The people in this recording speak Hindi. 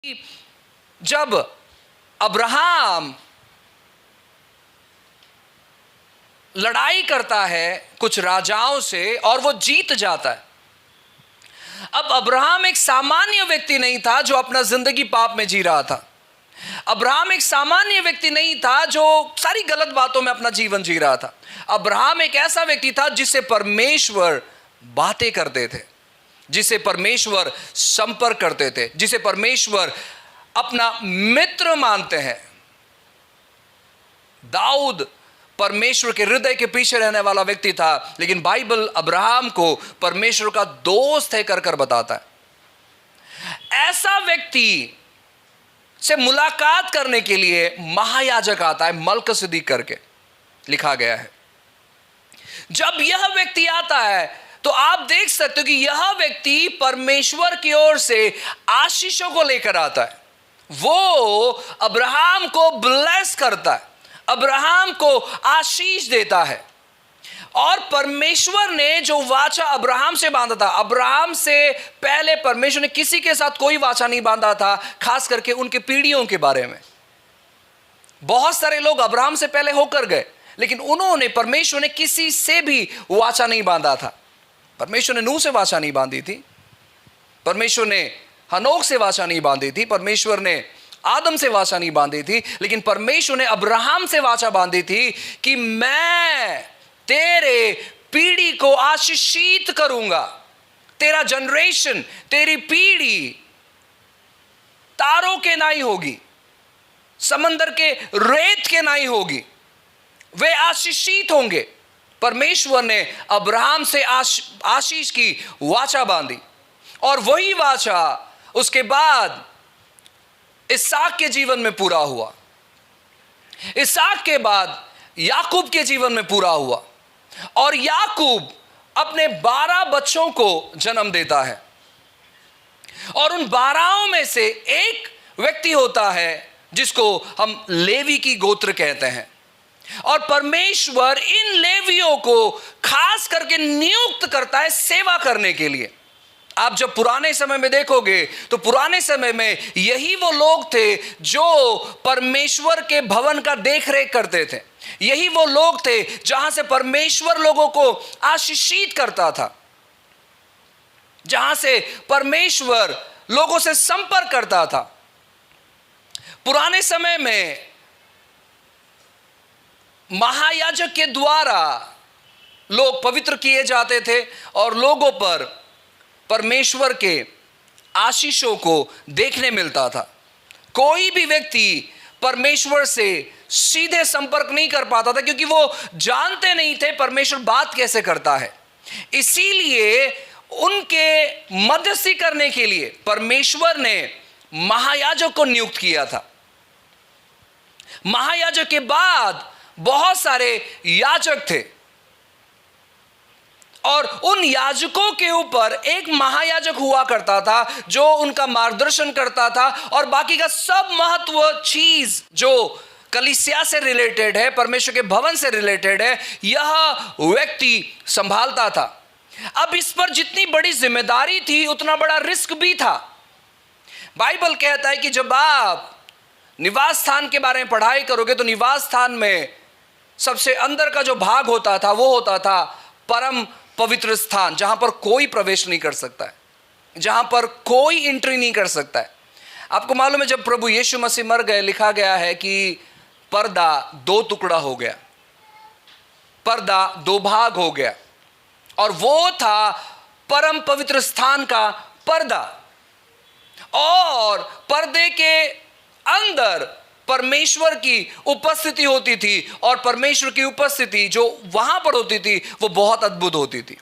जब अब्राहम लड़ाई करता है कुछ राजाओं से और वो जीत जाता है। अब अब्राहम एक सामान्य व्यक्ति नहीं था जो अपना जिंदगी पाप में जी रहा था। अब्राहम एक सामान्य व्यक्ति नहीं था जो सारी गलत बातों में अपना जीवन जी रहा था। अब्राहम एक ऐसा व्यक्ति था जिससे परमेश्वर बातें करते थे, जिसे परमेश्वर संपर्क करते थे, जिसे परमेश्वर अपना मित्र मानते हैं। दाऊद परमेश्वर के हृदय के पीछे रहने वाला व्यक्ति था, लेकिन बाइबल अब्राहम को परमेश्वर का दोस्त है कर बताता है। ऐसा व्यक्ति से मुलाकात करने के लिए महायाजक आता है, मलकसदीक करके लिखा गया है। जब यह व्यक्ति आता है तो आप देख सकते हो कि यह व्यक्ति परमेश्वर की ओर से आशीषों को लेकर आता है। वो अब्राहम को ब्लेस करता है, अब्राहम को आशीष देता है। और परमेश्वर ने जो वाचा अब्राहम से बांधा था, अब्राहम से पहले परमेश्वर ने किसी के साथ कोई वाचा नहीं बांधा था, खास करके उनके पीढ़ियों के बारे में। बहुत सारे लोग अब्राहम से पहले होकर गए, लेकिन उन्होंने परमेश्वर ने किसी से भी वाचा नहीं बांधा था। परमेश्वर ने नूह से वाचा नहीं बांधी थी, परमेश्वर ने हनोक से वाचा नहीं बांधी थी, परमेश्वर ने आदम से वाचा नहीं बांधी थी, लेकिन परमेश्वर ने अब्राहम से वाचा बांधी थी कि मैं तेरे पीढ़ी को आशीषित करूंगा। तेरा जनरेशन, तेरी पीढ़ी तारों के नाई होगी, समंदर के रेत के नाई होगी, वे आशीषित होंगे। परमेश्वर ने अब्राहम से आशीष की वाचा बांधी, और वही वाचा उसके बाद इसहाक के जीवन में पूरा हुआ। इसहाक के बाद याकूब के जीवन में पूरा हुआ, और याकूब अपने 12 बच्चों को जन्म देता है। और उन 12 में से एक व्यक्ति होता है जिसको हम लेवी की गोत्र कहते हैं। और परमेश्वर इन लेवियों को खास करके नियुक्त करता है सेवा करने के लिए। आप जब पुराने समय में देखोगे तो पुराने समय में यही वो लोग थे जो परमेश्वर के भवन का देखरेख करते थे। यही वो लोग थे जहां से परमेश्वर लोगों को आशीषित करता था, जहां से परमेश्वर लोगों से संपर्क करता था। पुराने समय में महायाजक के द्वारा लोग पवित्र किए जाते थे और लोगों पर परमेश्वर के आशीषों को देखने मिलता था। कोई भी व्यक्ति परमेश्वर से सीधे संपर्क नहीं कर पाता था, क्योंकि वो जानते नहीं थे परमेश्वर बात कैसे करता है। इसीलिए उनके मध्यस्थी करने के लिए परमेश्वर ने महायाजक को नियुक्त किया था। महायाजक के बाद बहुत सारे याजक थे, और उन याजकों के ऊपर एक महायाजक हुआ करता था जो उनका मार्गदर्शन करता था, और बाकी का सब महत्व चीज जो कलीसिया से रिलेटेड है, परमेश्वर के भवन से रिलेटेड है, यह व्यक्ति संभालता था। अब इस पर जितनी बड़ी जिम्मेदारी थी उतना बड़ा रिस्क भी था। बाइबल कहता है कि जब आप निवास स्थान के बारे में पढ़ाई करोगे तो निवास स्थान में सबसे अंदर का जो भाग होता था वो होता था परम पवित्र स्थान, जहां पर कोई प्रवेश नहीं कर सकता है, जहां पर कोई एंट्री नहीं कर सकता है। आपको मालूम है जब प्रभु यीशु मसीह मर गए, लिखा गया है कि पर्दा 2 टुकड़ा हो गया, पर्दा 2 भाग हो गया, और वो था परम पवित्र स्थान का पर्दा। और पर्दे के अंदर परमेश्वर की उपस्थिति होती थी, और परमेश्वर की उपस्थिति जो वहां पर होती थी वो बहुत अद्भुत होती थी।